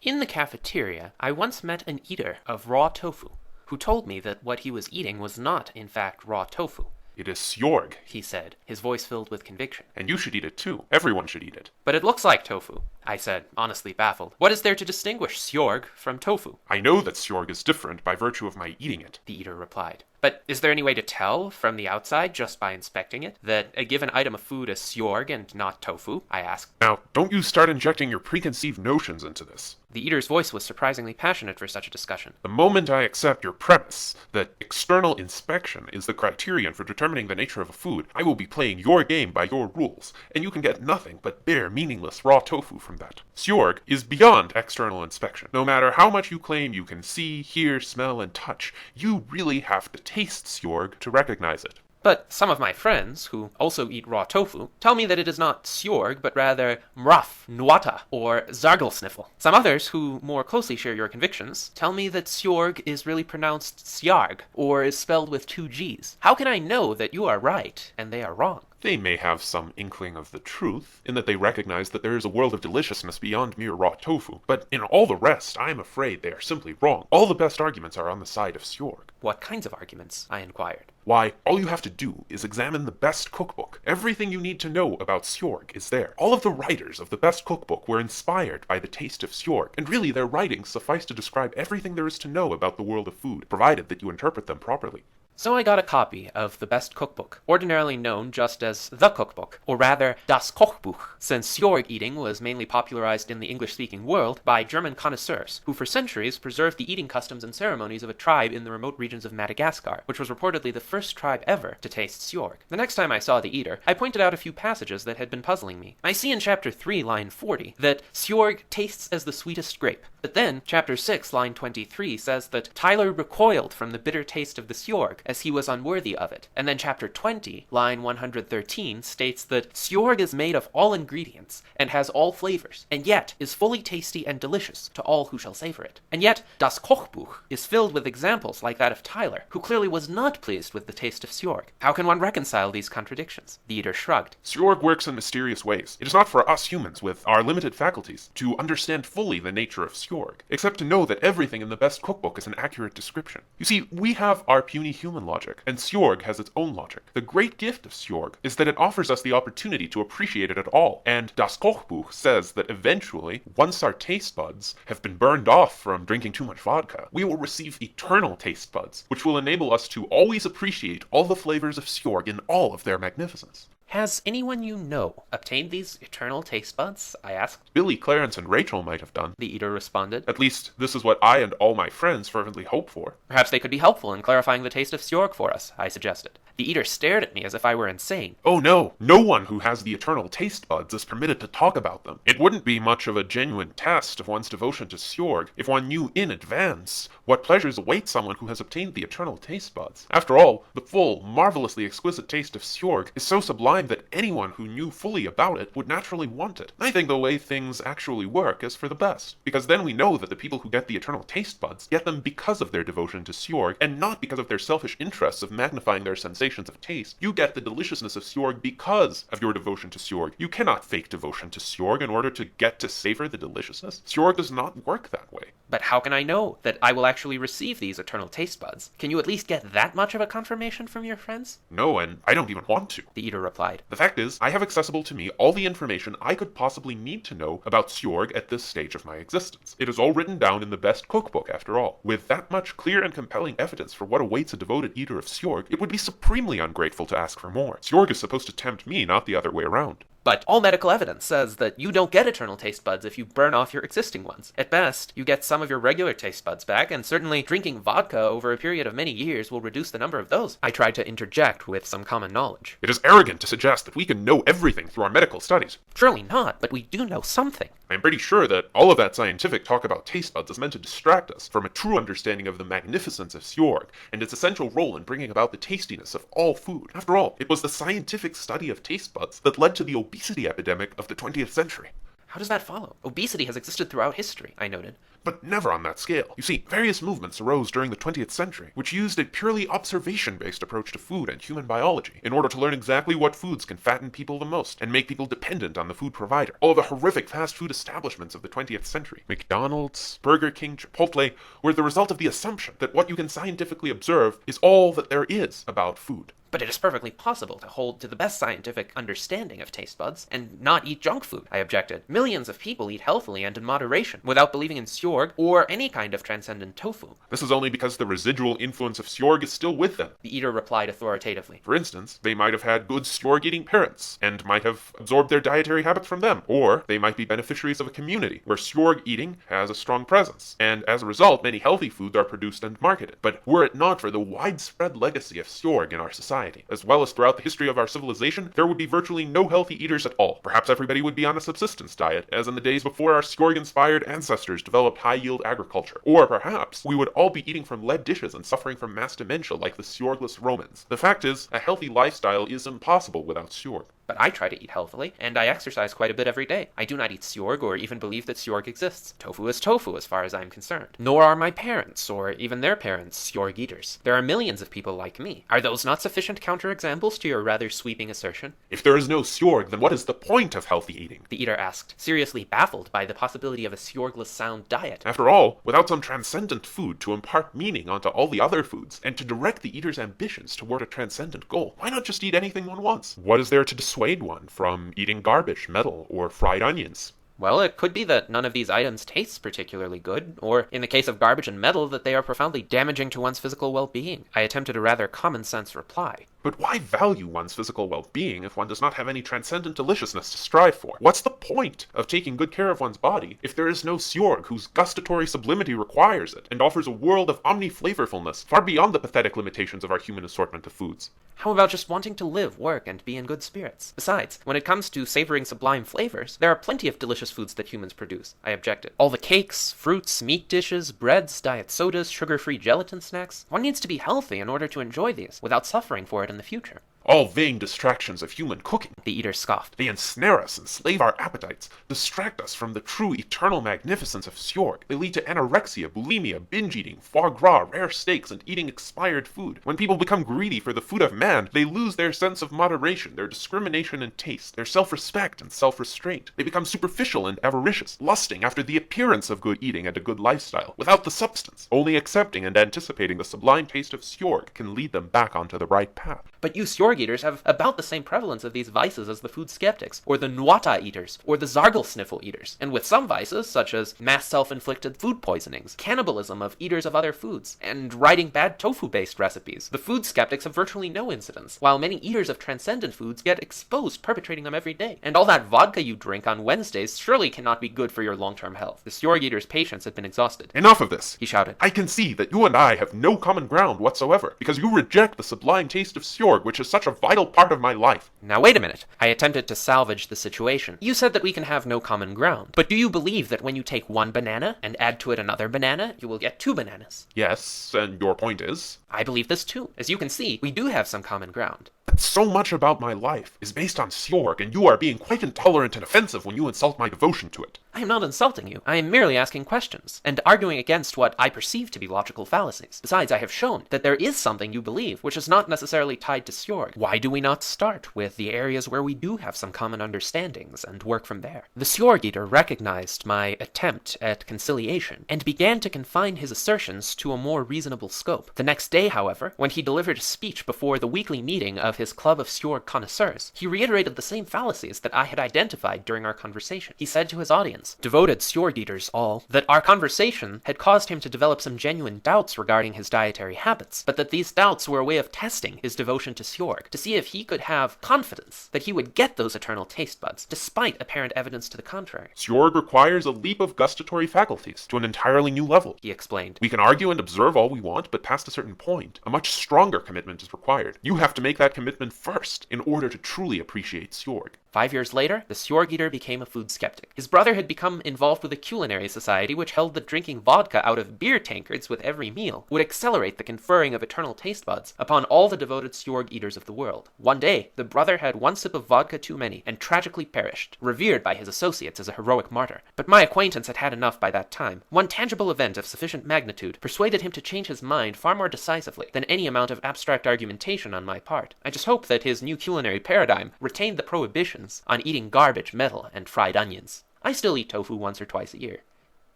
In the cafeteria, I once met an eater of raw tofu, who told me that what he was eating was not, in fact, raw tofu. It is sorg, he said, his voice filled with conviction. And you should eat it too. Everyone should eat it. But it looks like tofu, I said, honestly baffled. What is there to distinguish sorg from tofu? I know that sorg is different by virtue of my eating it, the eater replied. But is there any way to tell from the outside, just by inspecting it, that a given item of food is sorg and not tofu? I asked. Now, don't you start injecting your preconceived notions into this. The eater's voice was surprisingly passionate for such a discussion. The moment I accept your premise that external inspection is the criterion for determining the nature of a food, I will be playing your game by your rules, and you can get nothing but bare, meaningless raw tofu from that. Sorg is beyond external inspection. No matter how much you claim you can see, hear, smell, and touch, you really have to taste sorg to recognize it. But some of my friends, who also eat raw tofu, tell me that it is not sorg, but rather mraf, nwata, or zargelsniffle. Some others, who more closely share your convictions, tell me that sorg is really pronounced syarg, or is spelled with 2 G's. How can I know that you are right, and they are wrong? They may have some inkling of the truth, in that they recognize that there is a world of deliciousness beyond mere raw tofu, but in all the rest, I am afraid they are simply wrong. All the best arguments are on the side of sorg. What kinds of arguments? I inquired. Why, all you have to do is examine the best cookbook. Everything you need to know about sorg is there. All of the writers of the best cookbook were inspired by the taste of sorg, and really their writings suffice to describe everything there is to know about the world of food, provided that you interpret them properly. So I got a copy of the best cookbook, ordinarily known just as the cookbook, or rather das Kochbuch, since sorg eating was mainly popularized in the English-speaking world by German connoisseurs, who for centuries preserved the eating customs and ceremonies of a tribe in the remote regions of Madagascar, which was reportedly the first tribe ever to taste sorg. The next time I saw the eater, I pointed out a few passages that had been puzzling me. I see in chapter 3, line 40, that sorg tastes as the sweetest grape. But then, chapter 6, line 23 says that Tyler recoiled from the bitter taste of the sorg, as he was unworthy of it. And then chapter 20, line 113, states that sorg is made of all ingredients, and has all flavors, and yet is fully tasty and delicious to all who shall savor it. And yet, das Kochbuch is filled with examples like that of Tyler, who clearly was not pleased with the taste of sorg. How can one reconcile these contradictions? The eater shrugged. Sorg works in mysterious ways. It is not for us humans, with our limited faculties, to understand fully the nature of sorg, except to know that everything in the best cookbook is an accurate description. You see, we have our puny human logic, and sorg has its own logic. The great gift of sorg is that it offers us the opportunity to appreciate it at all, and Das Kochbuch says that eventually, once our taste buds have been burned off from drinking too much vodka, we will receive eternal taste buds, which will enable us to always appreciate all the flavors of sorg in all of their magnificence. Has anyone you know obtained these eternal taste buds? I asked. Billy, Clarence, and Rachel might have done, the eater responded. At least, this is what I and all my friends fervently hope for. Perhaps they could be helpful in clarifying the taste of sorg for us, I suggested. The eater stared at me as if I were insane. Oh no, no one who has the eternal taste buds is permitted to talk about them. It wouldn't be much of a genuine test of one's devotion to sorg if one knew in advance what pleasures await someone who has obtained the eternal taste buds. After all, the full, marvelously exquisite taste of sorg is so sublime that anyone who knew fully about it would naturally want it. I think the way things actually work is for the best, because then we know that the people who get the eternal taste buds get them because of their devotion to sorg, and not because of their selfish interests of magnifying their sensations of taste. You get the deliciousness of sorg because of your devotion to sorg. You cannot fake devotion to sorg in order to get to savor the deliciousness. Sorg does not work that way. But how can I know that I will actually receive these eternal taste buds? Can you at least get that much of a confirmation from your friends? No, and I don't even want to, the eater replied. The fact is, I have accessible to me all the information I could possibly need to know about sorg at this stage of my existence. It is all written down in the best cookbook, after all. With that much clear and compelling evidence for what awaits a devoted eater of sorg, it would be supremely ungrateful to ask for more. Sorg is supposed to tempt me, not the other way around. But all medical evidence says that you don't get eternal taste buds if you burn off your existing ones. At best, you get some of your regular taste buds back, and certainly drinking vodka over a period of many years will reduce the number of those. I tried to interject with some common knowledge. It is arrogant to suggest that we can know everything through our medical studies. Surely not, but we do know something. I'm pretty sure that all of that scientific talk about taste buds is meant to distract us from a true understanding of the magnificence of sorg and its essential role in bringing about the tastiness of all food. After all, it was the scientific study of taste buds that led to the obesity epidemic of the 20th century. How does that follow? Obesity has existed throughout history, I noted. But never on that scale. You see, various movements arose during the 20th century, which used a purely observation-based approach to food and human biology, in order to learn exactly what foods can fatten people the most, and make people dependent on the food provider. All the horrific fast food establishments of the 20th century, McDonald's, Burger King, Chipotle, were the result of the assumption that what you can scientifically observe is all that there is about food. But it is perfectly possible to hold to the best scientific understanding of taste buds and not eat junk food, I objected. Millions of people eat healthily and in moderation, without believing in sorg or any kind of transcendent tofu. This is only because the residual influence of sorg is still with them. The eater replied authoritatively. For instance, they might have had good sorg-eating parents, and might have absorbed their dietary habits from them, or they might be beneficiaries of a community where sorg eating has a strong presence, and as a result, many healthy foods are produced and marketed. But were it not for the widespread legacy of sorg in our society, as well as throughout the history of our civilization, there would be virtually no healthy eaters at all. Perhaps everybody would be on a subsistence diet, as in the days before our sorg-inspired ancestors developed high-yield agriculture. Or perhaps we would all be eating from lead dishes and suffering from mass dementia like the sorgless Romans. The fact is, a healthy lifestyle is impossible without sorg. But I try to eat healthily, and I exercise quite a bit every day. I do not eat sorg or even believe that sorg exists. Tofu is tofu as far as I am concerned. Nor are my parents, or even their parents, sorg eaters. There are millions of people like me. Are those not sufficient counterexamples to your rather sweeping assertion? If there is no sorg, then what is the point of healthy eating? The eater asked, seriously baffled by the possibility of a sorgless sound diet. After all, without some transcendent food to impart meaning onto all the other foods, and to direct the eater's ambitions toward a transcendent goal, why not just eat anything one wants? What is there to dissuade one from eating garbage, metal, or fried onions? Well, it could be that none of these items tastes particularly good, or, in the case of garbage and metal, that they are profoundly damaging to one's physical well-being. I attempted a rather common-sense reply. But why value one's physical well-being if one does not have any transcendent deliciousness to strive for? What's the point of taking good care of one's body if there is no sorg whose gustatory sublimity requires it, and offers a world of omni-flavorfulness far beyond the pathetic limitations of our human assortment of foods? How about just wanting to live, work, and be in good spirits? Besides, when it comes to savoring sublime flavors, there are plenty of delicious foods that humans produce, I objected. All the cakes, fruits, meat dishes, breads, diet sodas, sugar-free gelatin snacks. One needs to be healthy in order to enjoy these, without suffering for it in the future. All vain distractions of human cooking. The eater scoffed. They ensnare us, enslave our appetites, distract us from the true eternal magnificence of sorg. They lead to anorexia, bulimia, binge eating, foie gras, rare steaks, and eating expired food. When people become greedy for the food of man, they lose their sense of moderation, their discrimination and taste, their self-respect and self-restraint. They become superficial and avaricious, lusting after the appearance of good eating and a good lifestyle, without the substance. Only accepting and anticipating the sublime taste of sorg can lead them back onto the right path. But you sorg eaters have about the same prevalence of these vices as the food skeptics, or the nwata eaters, or the zargle-sniffle eaters, and with some vices, such as mass self-inflicted food poisonings, cannibalism of eaters of other foods, and writing bad tofu-based recipes. The food skeptics have virtually no incidence, while many eaters of transcendent foods get exposed perpetrating them every day. And all that vodka you drink on Wednesdays surely cannot be good for your long-term health. The sorg eater's patience had been exhausted. Enough of this! He shouted. I can see that you and I have no common ground whatsoever, because you reject the sublime taste of sorg, which is such a vital part of my life. Now wait a minute. I attempted to salvage the situation. You said that we can have no common ground. But do you believe that when you take one banana and add to it another banana, you will get two bananas? Yes, and your point is? I believe this too. As you can see, we do have some common ground. But so much about my life is based on sorg, and you are being quite intolerant and offensive when you insult my devotion to it. I am not insulting you. I am merely asking questions, and arguing against what I perceive to be logical fallacies. Besides, I have shown that there is something you believe, which is not necessarily tied to sorg. Why do we not start with the areas where we do have some common understandings, and work from there? The sorg eater recognized my attempt at conciliation, and began to confine his assertions to a more reasonable scope. The next day, however, when he delivered a speech before the weekly meeting of his club of sorg connoisseurs, he reiterated the same fallacies that I had identified during our conversation. He said to his audience, devoted sorg eaters all, that our conversation had caused him to develop some genuine doubts regarding his dietary habits, but that these doubts were a way of testing his devotion to sorg, to see if he could have confidence that he would get those eternal taste buds, despite apparent evidence to the contrary. Sorg requires a leap of gustatory faculties to an entirely new level, He explained. We can argue and observe all we want, but past a certain point, a much stronger commitment is required. You have to make that commitment first in order to truly appreciate sorg. 5 years later, the sorg eater became a food skeptic. His brother had become involved with a culinary society which held that drinking vodka out of beer tankards with every meal would accelerate the conferring of eternal taste buds upon all the devoted sorg eaters of the world. One day, the brother had one sip of vodka too many and tragically perished, revered by his associates as a heroic martyr. But my acquaintance had had enough by that time. One tangible event of sufficient magnitude persuaded him to change his mind far more decisively than any amount of abstract argumentation on my part. I just hope that his new culinary paradigm retained the prohibitions on eating garbage, metal, and fried onions. I still eat tofu once or twice a year.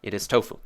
It is tofu.